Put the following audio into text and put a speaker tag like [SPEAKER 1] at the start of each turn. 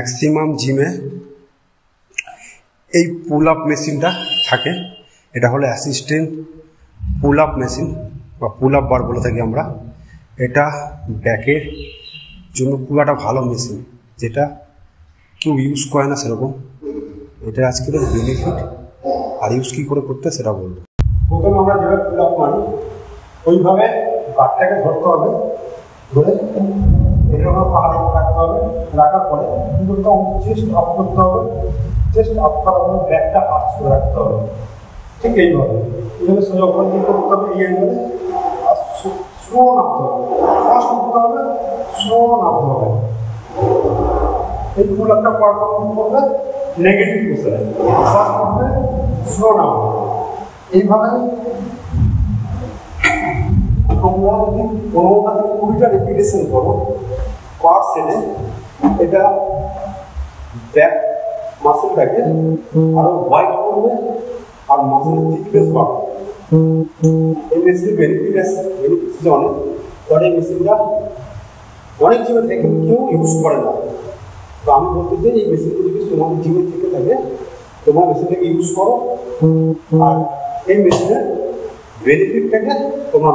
[SPEAKER 1] Maximum জিমে এই pull up মেশিনটা থাকে। এটা হলো অ্যাসিস্ট্যান্ট পুল আপ মেশিন বা পুল আপ বার বলে থাকি আমরা। এটা ব্যাকের জন্য খুব একটা ভালো মেশিন, যেটা কেউ ইউজ করে না সেরকম। এটা আজকের বেনিফিট আর ইউজ কী করে করতে সেটা বলবো। প্রথমে আমরা যেভাবে পুল আপ মারি ওইভাবে বারটাকে ধরতে হবে, ধরে এটা আমরা পাহাড়ে রাখতে হবে। রাখার পরে কিন্তু চেস্ট আপ করতে হবে। চেস্ট আপ করার পরে ব্যাকটা আর্চ করে রাখতে হবে। ঠিক এইভাবে এইভাবে সোজা উপর দিকে করতে হবে। এই এইভাবে আর স্লো নামতে হবে, ফাস্ট করতে হবে, স্লো নামতে হবে। এই পুল আপটা পারফরমেন্স করবে নেগেটিভ প্রেসারে, ফাস্ট করবে, স্লো নামবে। এইভাবে তোমরা যদি 15টা থেকে 20টা রেপিটেশন করো পার সেটে, এটা ব্যাক মাসেলটাকে আরো ওয়াইড করবে আর মাসেলের থিকনেস বাড়বে। এই মেশিনের বেনিফিট অনেক। কারণ এই মেশিনটা অনেক জিমে থেকে কেউ ইউজ করে না। তো আমি বলতে চাই এই মেশিনগুলো যদি তোমাদের জিমে থেকে থাকে তোমার মেশিনটাকে ইউজ করো আর এই মেশিনের বেনিফিটটাকে তোমরা